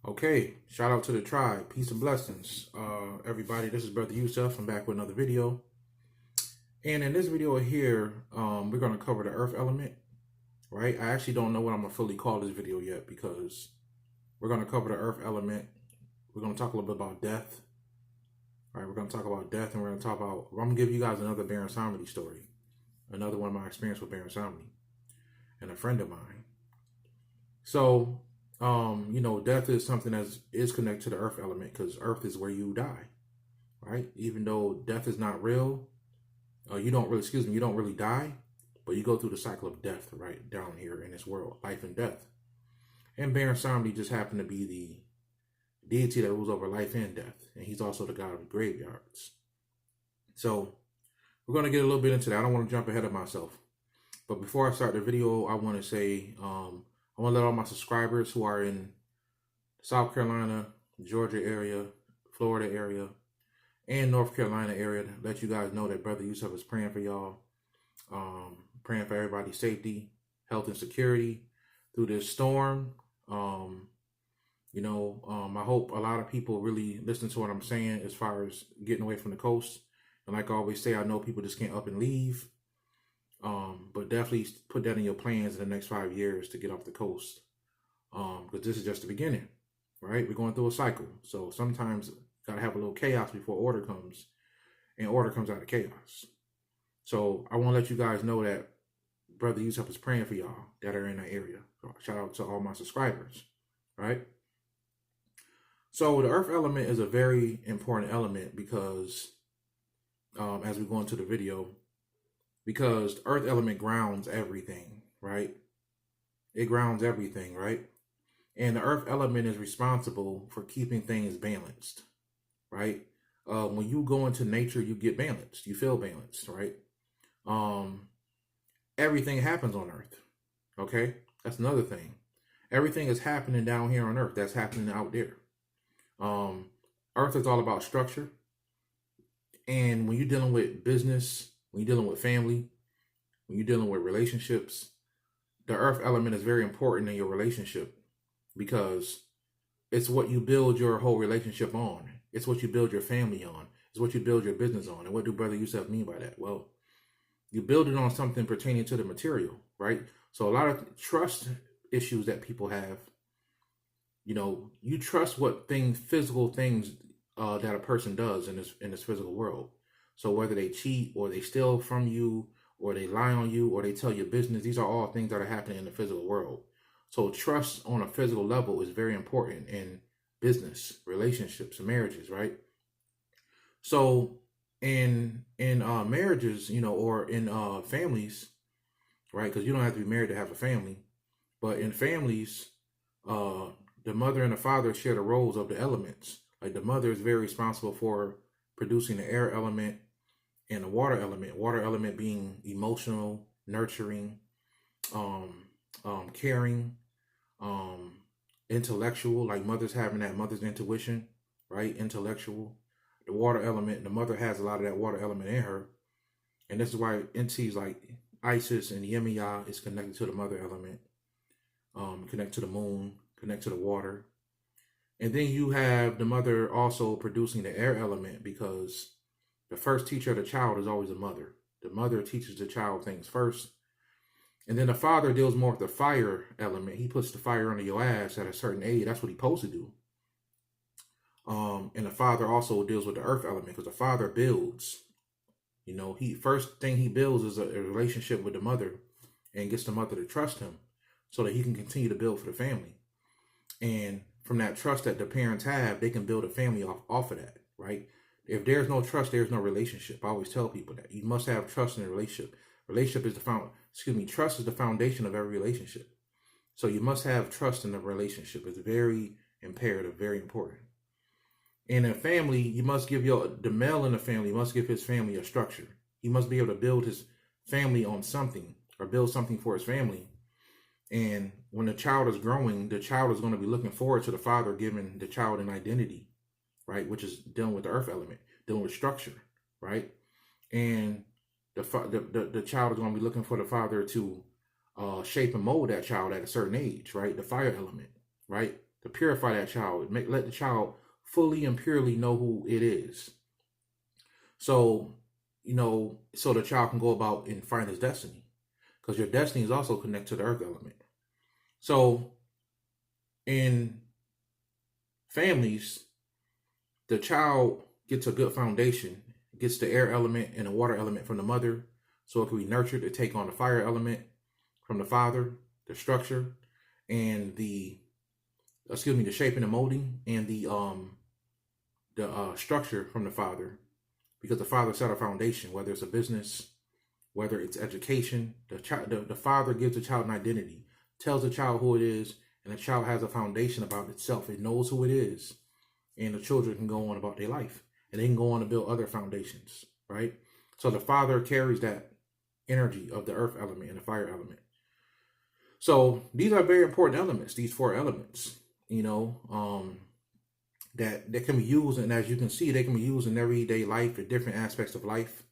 Okay, shout out to the tribe. Peace and blessings. Everybody, this is BroYosef. I'm back with another video. And in this video here, we're going to cover the earth element, right? I actually don't know what I'm going to fully call this video yet because we're going to cover the earth element. We're going to talk a little bit about death. All right, we're going to talk about death, and we're going to talk about, I'm going to give you guys another Baron Samedi story. Another one of my experience with Baron Samedi and a friend of mine. So, death is something that is connected to the earth element because earth is where you die, right? Even though death is not real, you don't really die, but you go through the cycle of death right down here in this world, life and death. And Baron Samedi just happened to be the deity that rules over life and death, and he's also the god of the graveyards. So we're going to get a little bit into that. I don't want to jump ahead of myself, but before I start the video, I want to say, I want to let all my subscribers who are in South Carolina, Georgia area, Florida area, and North Carolina area let you guys know that BroYosef is praying for y'all, praying for everybody's safety, health, and security through this storm. I hope a lot of people really listen to what I'm saying as far as getting away from the coast. And like I always say, I know people just can't up and leave. But definitely put that in your plans in the next 5 years to get off the coast. Because this is just the beginning, right? We're going through a cycle. So sometimes you got to have a little chaos before order comes, and order comes out of chaos. So I want to let you guys know that BroYosef is praying for y'all that are in that area. So shout out to all my subscribers, right? So the earth element is a very important element because as we go into the video, because the earth element grounds everything, right? It grounds everything, right? And the earth element is responsible for keeping things balanced, right? When you go into nature, you get balanced. You feel balanced, right? Everything happens on earth, okay? That's another thing. Everything is happening down here on earth that's happening out there. Earth is all about structure. And when you're dealing with business, when you're dealing with family, when you're dealing with relationships, the earth element is very important in your relationship because it's what you build your whole relationship on. It's what you build your family on. It's what you build your business on. And what do BroYosef mean by that? Well, you build it on something pertaining to the material, right? So a lot of trust issues that people have, you trust what physical things that a person does in this physical world. So whether they cheat or they steal from you or they lie on you or they tell your business, these are all things that are happening in the physical world. So trust on a physical level is very important in business, relationships, and marriages, right? So in marriages, or in families, right? Because you don't have to be married to have a family, but in families, the mother and the father share the roles of the elements. Like the mother is very responsible for producing the air element and the water element. Water element being emotional, nurturing, caring, intellectual, like mother's having that mother's intuition, right? Intellectual. The water element, the mother has a lot of that water element in her. And this is why entities like Isis and Yemiya is connected to the mother element, connect to the moon, connect to the water. And then you have the mother also producing the air element because the first teacher of the child is always the mother. The mother teaches the child things first. And then the father deals more with the fire element. He puts the fire under your ass at a certain age. That's what he's supposed to do. And the father also deals with the earth element because the father builds. First thing he builds is a relationship with the mother and gets the mother to trust him so that he can continue to build for the family. And from that trust that the parents have, they can build a family off of that, right? If there's no trust, there's no relationship. I always tell people that. You must have trust in a relationship. Trust is the foundation of every relationship. So you must have trust in the relationship. It's very imperative, very important. In a family, you must give the male in the family must give his family a structure. He must be able to build his family on something or build something for his family. And when the child is growing, the child is going to be looking forward to the father giving the child an identity, right? Which is dealing with the earth element, dealing with structure, right? And the child is going to be looking for the father to shape and mold that child at a certain age, right? The fire element, right? to purify that child. Let the child fully and purely know who it is. So, so the child can go about and find his destiny. Because your destiny is also connected to the earth element. So, in families, the child gets a good foundation, gets the air element and the water element from the mother, so it can be nurtured to take on the fire element from the father, the structure, and the shaping and molding, and the structure from the father, because the father set a foundation, whether it's a business, whether it's education. The father gives the child an identity, tells the child who it is, and the child has a foundation about itself. It knows who it is, and the children can go on about their life, and they can go on to build other foundations, right? So the father carries that energy of the earth element and the fire element. So these are very important elements, these 4 elements, that can be used, and as you can see, they can be used in everyday life, in different aspects of life,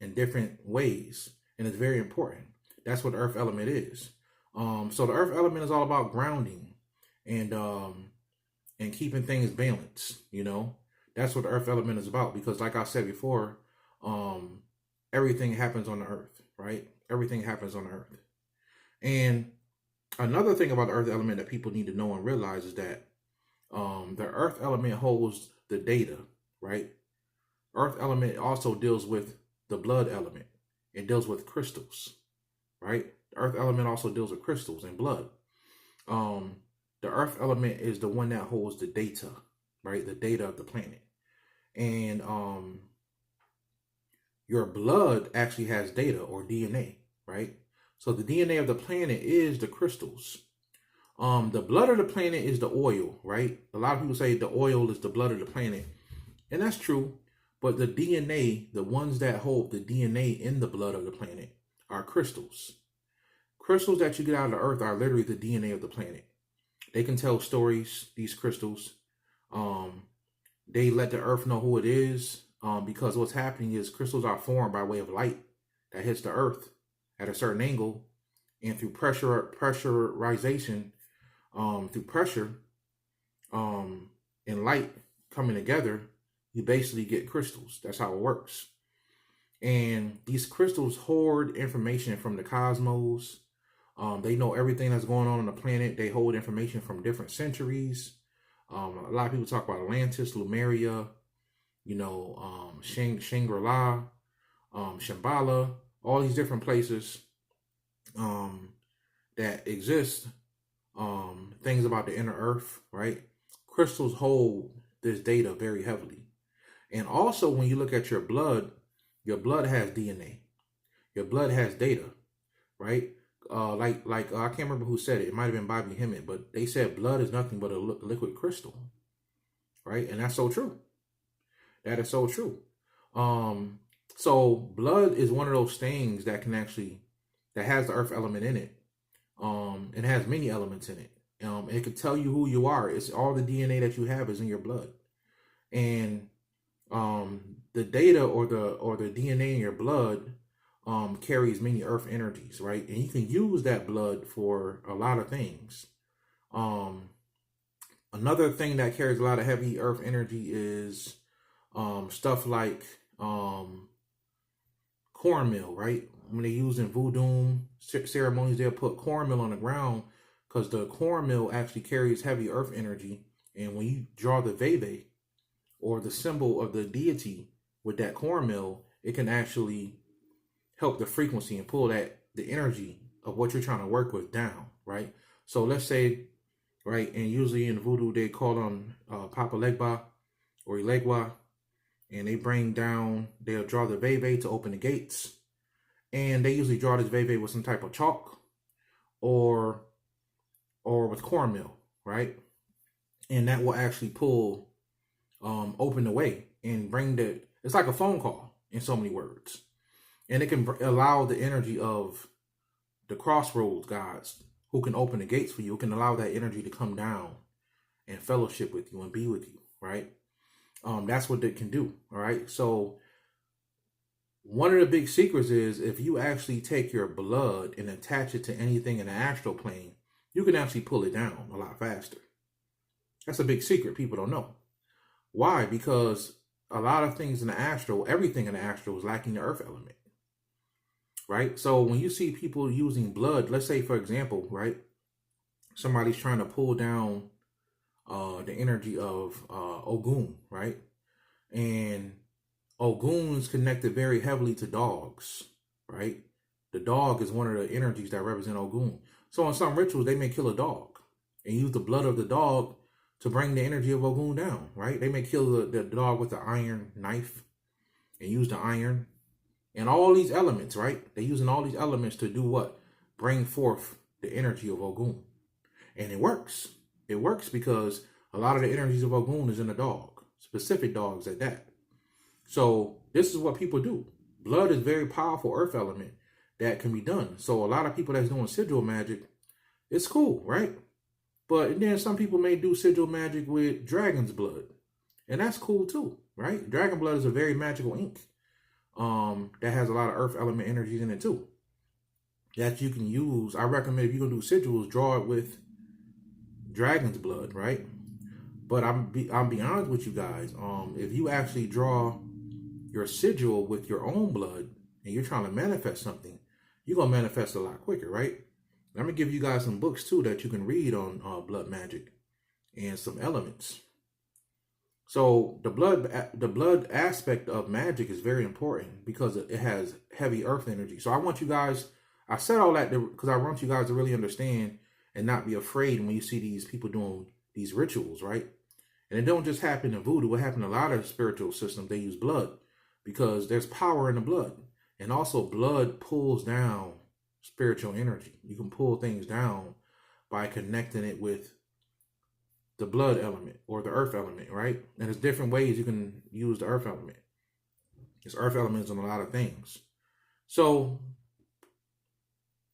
in different ways, and it's very important. That's what the earth element is. So the earth element is all about grounding and keeping things balanced. That's what the earth element is about, because like I said before, everything happens on the earth, right? Everything happens on the earth. And another thing about the earth element that people need to know and realize is that the earth element holds the data, right? Earth element also deals with the blood element. It deals with crystals, right? The earth element also deals with crystals and blood. The earth element is the one that holds the data, right? The data of the planet. And your blood actually has data, or DNA, right? So the DNA of the planet is the crystals. The blood of the planet is the oil, right? A lot of people say the oil is the blood of the planet, and that's true. But the DNA, the ones that hold the DNA in the blood of the planet, are crystals. Crystals that you get out of the earth are literally the DNA of the planet. They can tell stories, these crystals. They let the earth know who it is, because what's happening is crystals are formed by way of light that hits the earth at a certain angle, and through pressurization, through pressure, and light coming together, you basically get crystals. That's how it works. And these crystals hoard information from the cosmos. They know everything that's going on the planet. They hold information from different centuries. A lot of people talk about Atlantis, Lemuria, Shangri-La, Shambhala, all these different places that exist, things about the inner earth, right? Crystals hold this data very heavily. And also, when you look at your blood has DNA. Your blood has data, right? I can't remember who said it. It might have been Bobby Hemmett, but they said blood is nothing but a liquid crystal, right? And that's so true. That is so true. So blood is one of those things that has the earth element in it. It has many elements in it. It can tell you who you are. It's all the DNA that you have is in your blood. And the data or the DNA in your blood carries many earth energies, right? And you can use that blood for a lot of things. Another thing that carries a lot of heavy earth energy is stuff like cornmeal, right? When they use in voodoo ceremonies, they'll put cornmeal on the ground because the cornmeal actually carries heavy earth energy. And when you draw the veve, or the symbol of the deity with that cornmeal, it can actually help the frequency and pull the energy of what you're trying to work with down, right? So let's say, right, and usually in voodoo, they call them Papa Legba or Ilegwa, and they'll draw the veve to open the gates. And they usually draw this veve with some type of chalk or with cornmeal, right? And that will actually pull, open the way and it's like a phone call in so many words. And it can allow the energy of the crossroads gods who can open the gates for you. It can allow that energy to come down and fellowship with you and be with you, right? That's what it can do, all right? So one of the big secrets is if you actually take your blood and attach it to anything in the astral plane, you can actually pull it down a lot faster. That's a big secret people don't know. Why? Because a lot of things in the astral, everything in the astral is lacking the earth element, right? So when you see people using blood, let's say, for example, right, somebody's trying to pull down the energy of Ogun, right? And Ogun is connected very heavily to dogs, right? The dog is one of the energies that represent Ogun. So in some rituals, they may kill a dog and use the blood of the dog to bring the energy of Ogun down, right? They may kill the dog with the iron knife and use the iron and all these elements, right? They're using all these elements to do what? Bring forth the energy of Ogun. And it works. It works because a lot of the energies of Ogun is in the dog, specific dogs at that. So this is what people do. Blood is very powerful earth element that can be done. So a lot of people that's doing sigil magic, it's cool, right? But then some people may do sigil magic with dragon's blood. And that's cool too, right? Dragon blood is a very magical ink that has a lot of earth element energies in it too, that you can use. I recommend if you're going to do sigils, draw it with dragon's blood, right? But I'll be honest with you guys. If you actually draw your sigil with your own blood and you're trying to manifest something, you're going to manifest a lot quicker, right? I'm going to give you guys some books too that you can read on blood magic and some elements. So the blood aspect of magic is very important because it has heavy earth energy. So I want you guys, I said all that because I want you guys to really understand and not be afraid when you see these people doing these rituals, right? And it don't just happen in voodoo. It happens in a lot of spiritual systems. They use blood because there's power in the blood. And also blood pulls down spiritual energy. You can pull things down by connecting it with the blood element or the earth element, right? And there's different ways you can use the earth element. There's earth elements on a lot of things. So,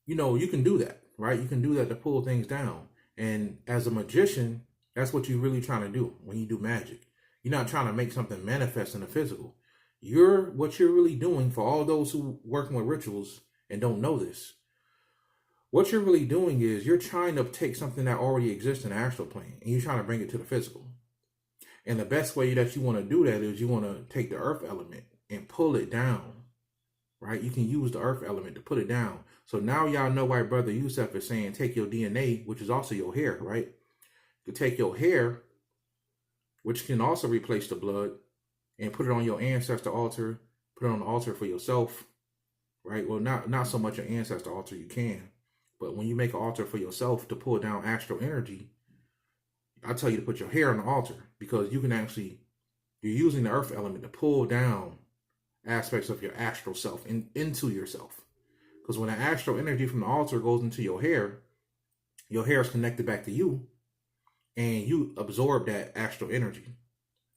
you can do that, right? You can do that to pull things down. And as a magician, that's what you're really trying to do when you do magic. You're not trying to make something manifest in the physical. What you're really doing, for all those who working with rituals and don't know this, what you're really doing is you're trying to take something that already exists in the astral plane and you're trying to bring it to the physical. And the best way that you want to do that is you want to take the earth element and pull it down, right? You can use the earth element to put it down. So now y'all know why BroYosef is saying take your DNA, which is also your hair, right? You take your hair, which can also replace the blood, and put it on your ancestor altar, put it on the altar for yourself, right? Well, not so much an ancestor altar, you can. But when you make an altar for yourself to pull down astral energy, I tell you to put your hair on the altar because you're using the earth element to pull down aspects of your astral self into yourself. Because when the astral energy from the altar goes into your hair is connected back to you and you absorb that astral energy,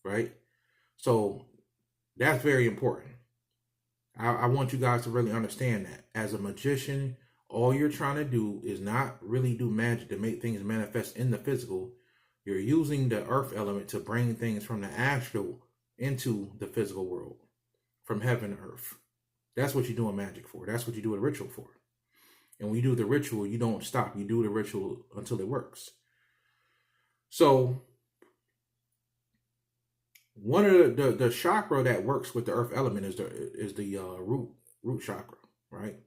right? So that's very important. I want you guys to really understand that. As a magician, all you're trying to do is not really do magic to make things manifest in the physical. You're using the earth element to bring things from the astral into the physical world, from heaven to earth. That's what you're doing magic for. That's what you do a ritual for. And when you do the ritual, you don't stop. You do the ritual until it works. So one of the chakra that works with the earth element is the root chakra, right?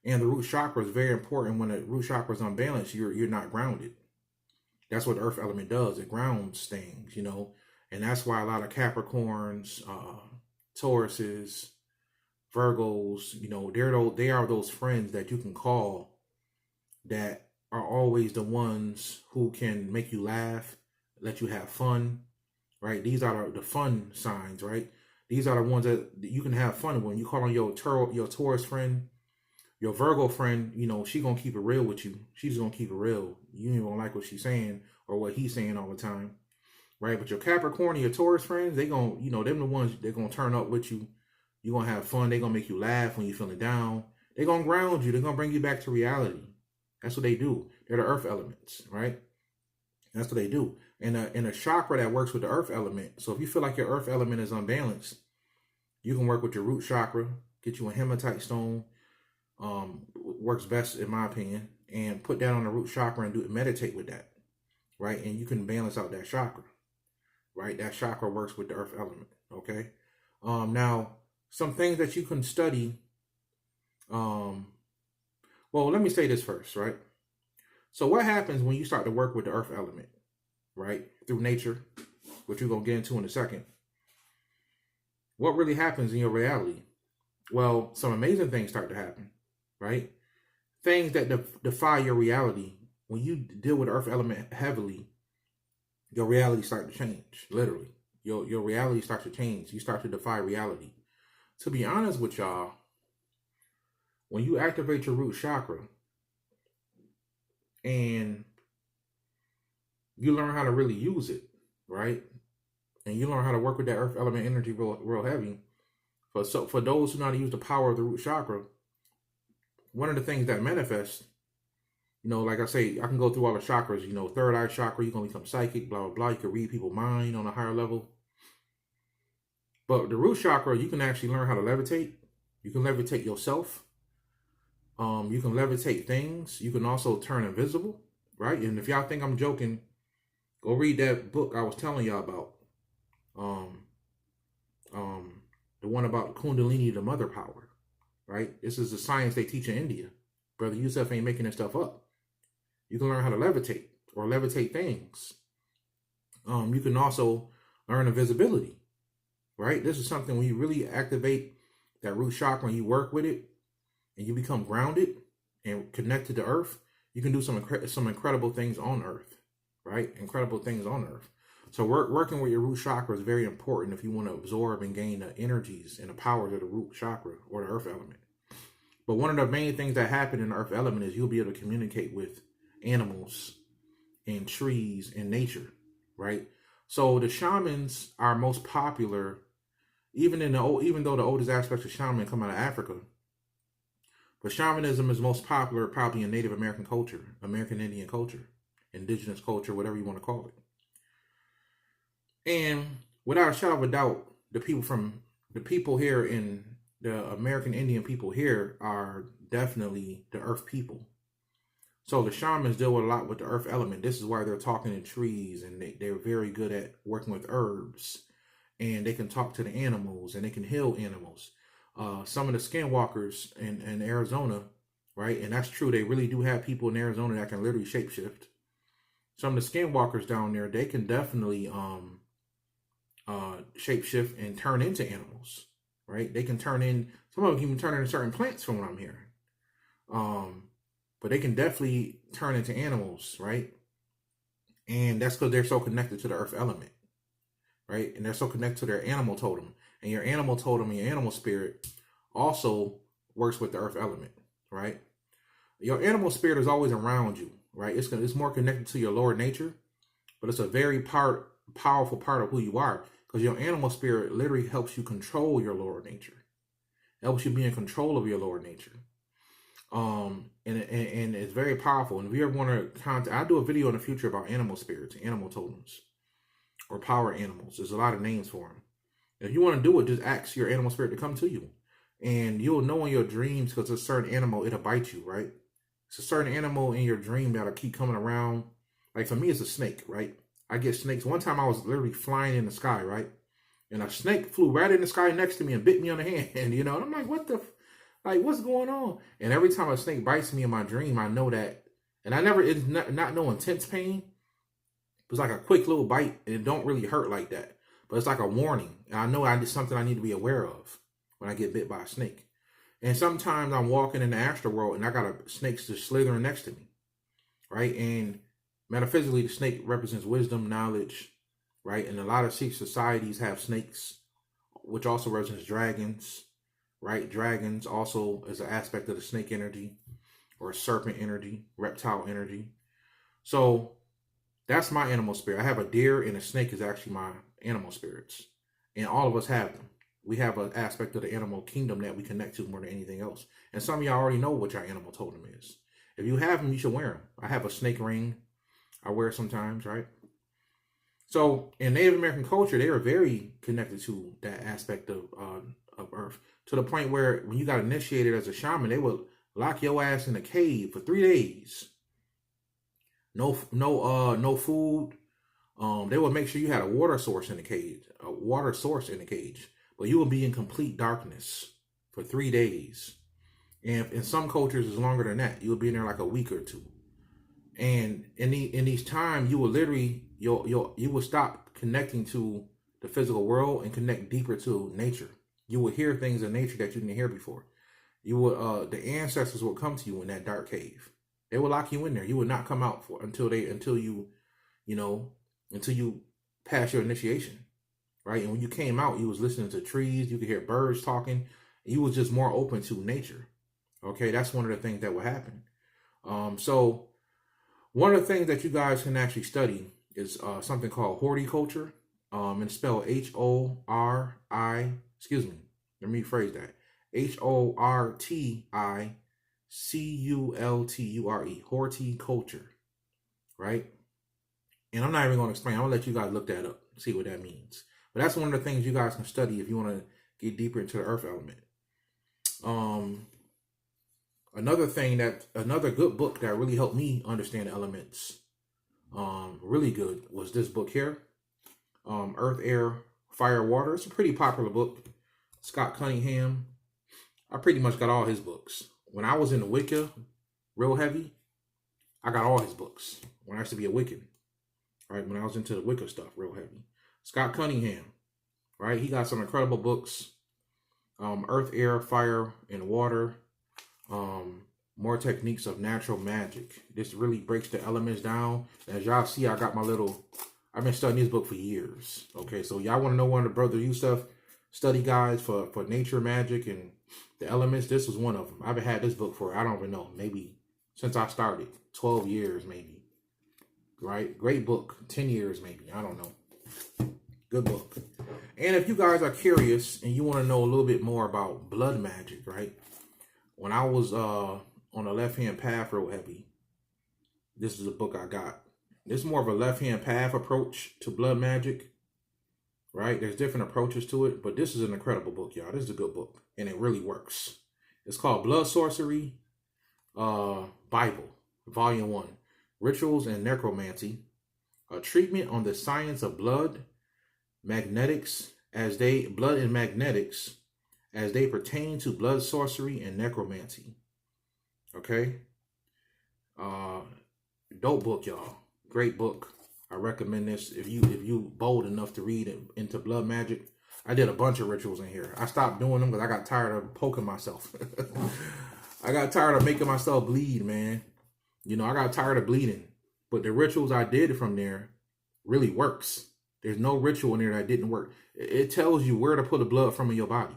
And the root chakra is very important. When the root chakra is unbalanced, you're not grounded. That's what the earth element does. It grounds things, and that's why a lot of Capricorns, Tauruses, Virgos, they are those friends that you can call that are always the ones who can make you laugh, let you have fun, right? These are the fun signs, right? These are the ones that you can have fun when you call on your Taurus friend, your Virgo friend, she gonna keep it real with you. She's gonna keep it real. You ain't gonna like what she's saying or what he's saying all the time, right? But your Capricorn and your Taurus friends, they gonna, them the ones they're gonna turn up with you. You're gonna have fun. They're gonna make you laugh when you're feeling down. They're gonna ground you. They're gonna bring you back to reality. That's what they do. They're the earth elements, right? That's what they do. And a chakra that works with the earth element. So if you feel like your earth element is unbalanced, you can work with your root chakra, get you a hematite stone. Works best in my opinion, and put that on the root chakra and meditate with that. right? And you can balance out that chakra, right? That chakra works with the earth element, okay? Now, some things that you can study, well, let me say this first, right? So what happens when you start to work with the earth element, right? Through nature, which we're going to get into in a second. What really happens in your reality? Well, some amazing things start to happen, right? Things that defy your reality. When you deal with the earth element heavily, your reality starts to change, literally. Your reality starts to change. You start to defy reality. To be honest with y'all, when you activate your root chakra and you learn how to really use it, right? And you learn how to work with that earth element energy real heavy. For those who know how to use the power of the root chakra, one of the things that manifests, like I say, I can go through all the chakras, third eye chakra, you're going to become psychic, blah, blah, blah. You can read people's mind on a higher level. But the root chakra, you can actually learn how to levitate. You can levitate yourself. You can levitate things. You can also turn invisible, right? And if y'all think I'm joking, go read that book I was telling y'all about. The one about Kundalini, the mother power, right? This is the science they teach in India. BroYosef ain't making this stuff up. You can learn how to levitate or levitate things. You can also learn invisibility, right? This is something when you really activate that root chakra and you work with it and you become grounded and connected to earth, you can do some incredible things on earth, right? Incredible things on earth. So working with your root chakra is very important if you want to absorb and gain the energies and the powers of the root chakra or the earth element. But one of the main things that happen in the earth element is you'll be able to communicate with animals and trees and nature, right? So the shamans are most popular, even though the oldest aspects of shaman come out of Africa. But shamanism is most popular probably in Native American culture, American Indian culture, indigenous culture, whatever you want to call it. And without a shadow of a doubt, the people here in the American Indian people here are definitely the earth people. So the shamans deal with a lot with the earth element. This is why they're talking to trees, and they're very good at working with herbs, and they can talk to the animals and they can heal animals. Some of the skinwalkers in Arizona, right? And that's true. They really do have people in Arizona that can literally shapeshift. Some of the skinwalkers down there, they can definitely shapeshift and turn into animals, right? They can some of them can even turn into certain plants from what I'm hearing. But they can definitely turn into animals, right? And that's because they're so connected to the earth element, right? And they're so connected to their animal totem. And your animal totem and your animal spirit also works with the earth element, right? Your animal spirit is always around you, right? It's more connected to your lower nature, but it's a very powerful part of who you are, because your animal spirit literally helps you control your lower nature. It helps you be in control of your lower nature. And it's very powerful. And if you ever want to contact, I'll do a video in the future about animal spirits, animal totems, or power animals. There's a lot of names for them. If you want to do it, just ask your animal spirit to come to you. And you'll know in your dreams, because a certain animal, it'll bite you, right? It's a certain animal in your dream that'll keep coming around. Like for me, it's a snake, right? I get snakes. One time I was literally flying in the sky, right? And a snake flew right in the sky next to me and bit me on the hand. And I'm like, what's going on? And every time a snake bites me in my dream, I know that. And it's not no intense pain. It's like a quick little bite, and it don't really hurt like that. But it's like a warning. And I know it's something I need to be aware of when I get bit by a snake. And sometimes I'm walking in the astral world and I got a snake just slithering next to me, right? And metaphysically, the snake represents wisdom, knowledge, right? And a lot of Sikh societies have snakes, which also represents dragons, right? Dragons also is an aspect of the snake energy or serpent energy, reptile energy. So that's my animal spirit. I have a deer, and a snake is actually my animal spirits. And all of us have them. We have an aspect of the animal kingdom that we connect to more than anything else. And some of y'all already know what your animal totem is. If you have them, you should wear them. I have a snake ring I wear sometimes, right? So in Native American culture, they are very connected to that aspect of earth, to the point where when you got initiated as a shaman, they would lock your ass in a cave for 3 days. no food. They would make sure you had a water source in the cage, but you would be in complete darkness for 3 days. And in some cultures, it's longer than that. You would be in there like a week or two. And in these times, you will literally you will stop connecting to the physical world and connect deeper to nature. You will hear things in nature that you didn't hear before. You will the ancestors will come to you in that dark cave. They will lock you in there. You will not come out until you pass your initiation, right? And when you came out, you was listening to trees. You could hear birds talking. You was just more open to nature. Okay, that's one of the things that will happen. So one of the things that you guys can actually study is something called horticulture. And it's spelled H-O-R-I, excuse me, let me rephrase that. H-O-R-T-I-C-U-L-T-U-R-E, horticulture, right? And I'm not even going to explain. I'm going to let you guys look that up, see what that means. But that's one of the things you guys can study if you want to get deeper into the earth element. Another good book that really helped me understand the elements, really good, was this book here, Earth, Air, Fire, Water. It's a pretty popular book. Scott Cunningham. I pretty much got all his books. When I was in the Wicca, real heavy, I got all his books. When I used to be a Wiccan, right? When I was into the Wicca stuff, real heavy. Scott Cunningham, right? He got some incredible books. Earth, Air, Fire, and Water. More techniques of natural magic. This really breaks the elements down. As y'all see, I've been studying this book for years. Okay, so y'all want to know one of the BroYosef study guides for nature magic and the elements? This was one of them. I've had this book for, I don't even know, maybe since I started, 12 years maybe. Right? Great book. 10 years maybe. I don't know. Good book. And if you guys are curious and you want to know a little bit more about blood magic, right? When I was on the left-hand path real heavy, this is a book I got. This is more of a left-hand path approach to blood magic, right? There's different approaches to it, but this is an incredible book, y'all. This is a good book, and it really works. It's called Blood Sorcery Bible, Volume 1, Rituals and Necromancy, a treatment on the science of blood and magnetics as they pertain to blood sorcery and necromancy. Okay? Dope book, y'all. Great book. I recommend this if you bold enough to read into blood magic. I did a bunch of rituals in here. I stopped doing them because I got tired of poking myself. I got tired of making myself bleed, man. I got tired of bleeding. But the rituals I did from there really works. There's no ritual in there that didn't work. It tells you where to put the blood from in your body.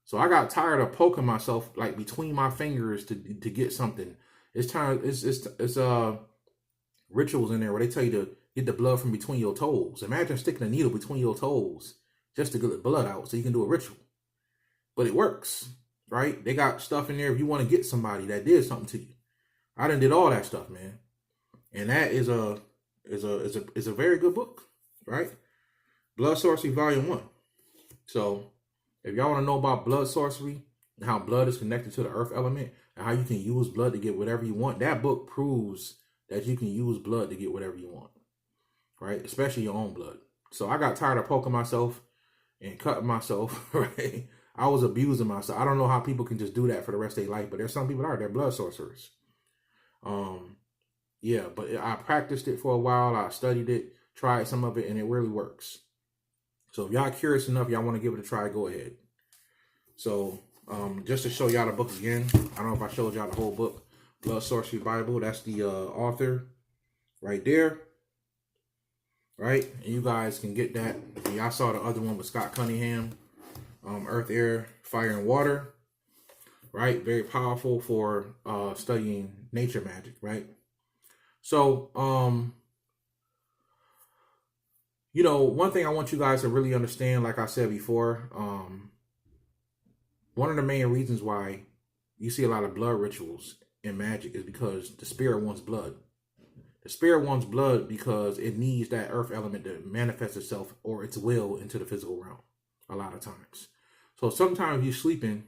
So I got tired of poking myself like between my fingers to get something. It's rituals in there where they tell you to get the blood from between your toes. Imagine sticking a needle between your toes just to get the blood out so you can do a ritual. But it works, right? They got stuff in there if you want to get somebody that did something to you. I done did all that stuff, man. And that is a very good book, right? Blood Sorcery Volume 1. So if y'all want to know about blood sorcery and how blood is connected to the earth element and how you can use blood to get whatever you want, that book proves that you can use blood to get whatever you want, right? Especially your own blood. So I got tired of poking myself and cutting myself, right? I was abusing myself. I don't know how people can just do that for the rest of their life, but there's some people that are. They're blood sorcerers. Yeah, but I practiced it for a while. I studied it, tried some of it, and it really works. So if y'all curious enough, y'all want to give it a try, go ahead. So just to show y'all the book again, I don't know if I showed y'all the whole book. Blood Sorcery Bible, that's the author right there. Right? And you guys can get that. And y'all saw the other one with Scott Cunningham, Earth, Air, Fire, and Water. Right? Very powerful for studying nature magic, right? So, one thing I want you guys to really understand, like I said before, one of the main reasons why you see a lot of blood rituals in magic is because the spirit wants blood. The spirit wants blood because it needs that earth element to manifest itself or its will into the physical realm a lot of times. So sometimes you're sleeping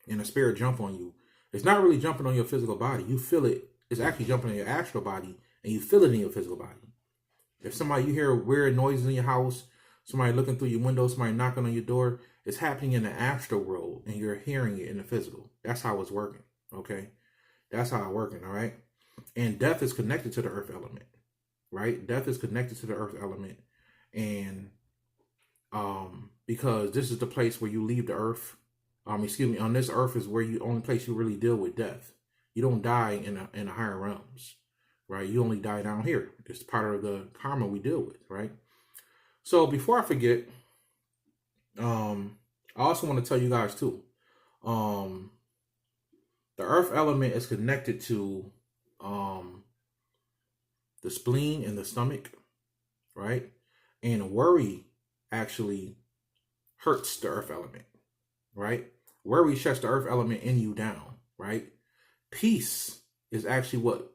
and a spirit jump on you. It's not really jumping on your physical body. You feel it. It's actually jumping on your astral body and you feel it in your physical body. If you hear weird noises in your house, somebody looking through your window, somebody knocking on your door, it's happening in the astral world and you're hearing it in the physical. That's how it's working, okay? That's how it's working, all right? And death is connected to the earth element, right? Death is connected to the earth element. And because this is the place where you leave the earth. On this earth is where only place you really deal with death. You don't die in the higher realms, right? You only die down here. It's part of the karma we deal with, right? So before I forget, I also want to tell you guys too, the earth element is connected to the spleen and the stomach, right? And worry actually hurts the earth element, right? Worry shuts the earth element in you down, right? Peace is actually what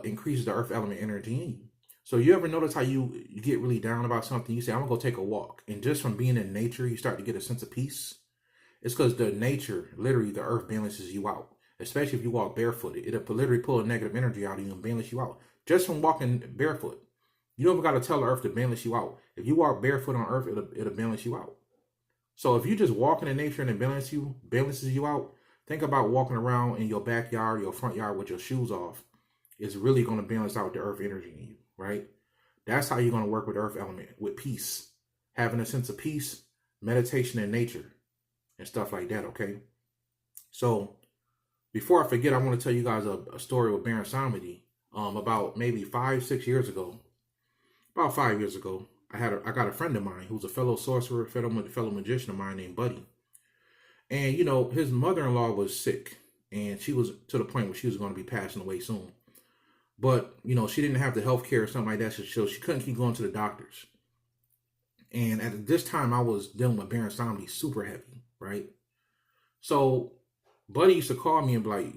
increases the earth element energy in you. So you ever notice how you get really down about something? You say, I'm gonna go take a walk. And just from being in nature, you start to get a sense of peace. It's because the nature, literally the earth balances you out. Especially if you walk barefooted. It'll literally pull a negative energy out of you and balance you out. Just from walking barefoot. You don't got to tell the earth to balance you out. If you walk barefoot on earth, it'll balance you out. So if you just walk in nature and it balances you out, think about walking around in your backyard, your front yard with your shoes off. It's really going to balance out the earth energy in you, right? That's how you're going to work with earth element, with peace. Having a sense of peace, meditation in nature, and stuff like that, okay? So before I forget, I want to tell you guys a story with Baron Samedi. About maybe 5-6 years ago. About 5 years ago, I got a friend of mine who's a fellow sorcerer, fellow magician of mine named Buddy. And, his mother-in-law was sick. And she was to the point where she was going to be passing away soon. But, she didn't have the health care or something like that. So she couldn't keep going to the doctors. And at this time, I was dealing with Baron Samedi super heavy, right? So Buddy used to call me and be like,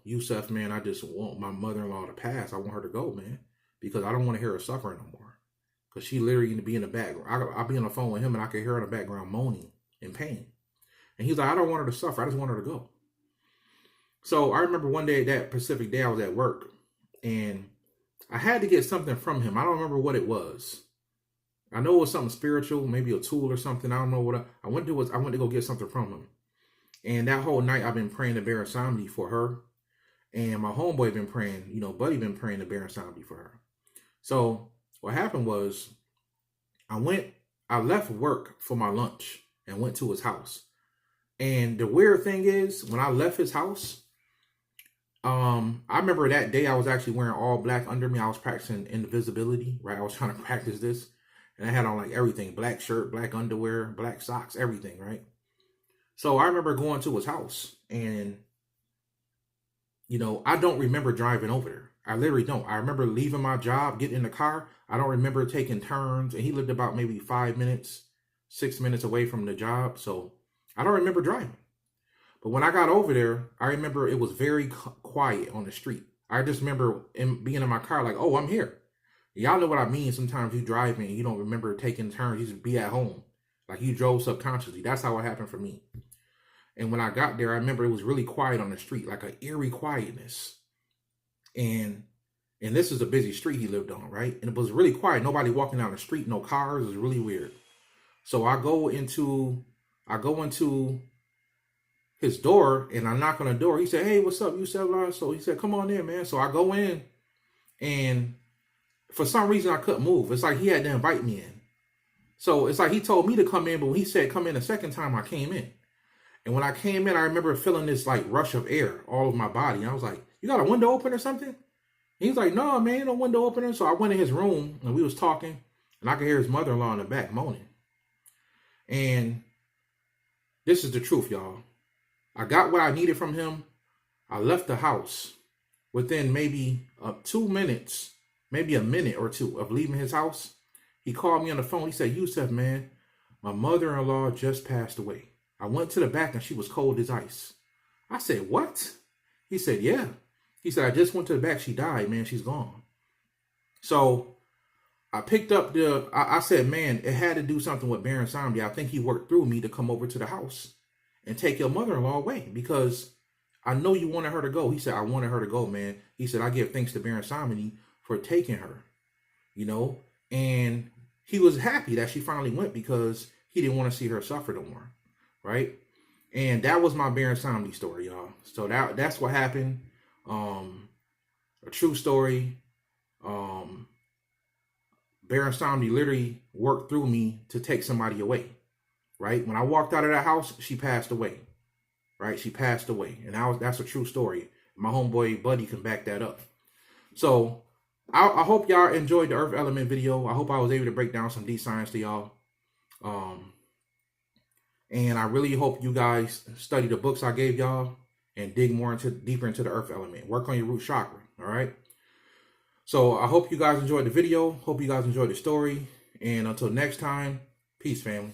Yosef, man, I just want my mother-in-law to pass. I want her to go, man. Because I don't want to hear her suffering no more. Because she literally to be in the background. I'll be on the phone with him and I can hear her in the background moaning in pain. And he's like, I don't want her to suffer. I just want her to go. So I remember one day, that Pacific day, I was at work. And I had to get something from him. I don't remember what it was. I know it was something spiritual, maybe a tool or something. I don't know what I went to go get something from him. And that whole night I've been praying to Baron Samedi for her. And my homeboy been praying, Buddy been praying to Baron Samedi for her. So what happened was I left work for my lunch and went to his house. And the weird thing is, when I left his house, I remember that day I was actually wearing all black under me. I was practicing invisibility, right? I was trying to practice this. And I had on like everything, black shirt, black underwear, black socks, everything, right? So I remember going to his house and, I don't remember driving over there. I literally don't. I remember leaving my job, getting in the car. I don't remember taking turns. And he lived about maybe 5 minutes, 6 minutes away from the job. So I don't remember driving. But when I got over there, I remember it was very quiet on the street. I just remember being in my car like, oh, I'm here. Y'all know what I mean. Sometimes you driving and you don't remember taking turns. You just be at home. Like you drove subconsciously. That's how it happened for me. And when I got there, I remember it was really quiet on the street, like an eerie quietness. And this is a busy street he lived on, right? And it was really quiet. Nobody walking down the street, no cars. It was really weird. So I go into his door and I knock on the door. He said, hey, what's up? Yosef? So he said, come on in, man. So I go in and for some reason I couldn't move. It's like he had to invite me in. So it's like he told me to come in, but when he said come in a second time, I came in. And when I came in, I remember feeling this like rush of air all over my body. And I was like, you got a window open or something? And he's like, no, man, no window opener. So I went in his room and we was talking and I could hear his mother-in-law in the back moaning. And this is the truth, y'all. I got what I needed from him. I left the house within maybe 2 minutes, maybe a minute or two of leaving his house. He called me on the phone. He said, Yosef, man, my mother-in-law just passed away. I went to the back and she was cold as ice. I said, what? He said, yeah. He said, I just went to the back. She died, man. She's gone. So I picked up I said, man, it had to do something with Baron Samedi. I think he worked through me to come over to the house and take your mother-in-law away because I know you wanted her to go. He said, I wanted her to go, man. He said, I give thanks to Baron Samedi for taking her, you know? And he was happy that she finally went because he didn't want to see her suffer no more, right? And that was my Baron Samedi story, y'all. So that's what happened. A true story. Baron Samedi literally worked through me to take somebody away, right? When I walked out of that house, she passed away, right? She passed away. And that's a true story. My homeboy Buddy can back that up. So I hope y'all enjoyed the Earth Element video. I hope I was able to break down some deep science to y'all. And I really hope you guys study the books I gave y'all and dig deeper into the Earth Element. Work on your root chakra, all right? So I hope you guys enjoyed the video. Hope you guys enjoyed the story. And until next time, peace, family.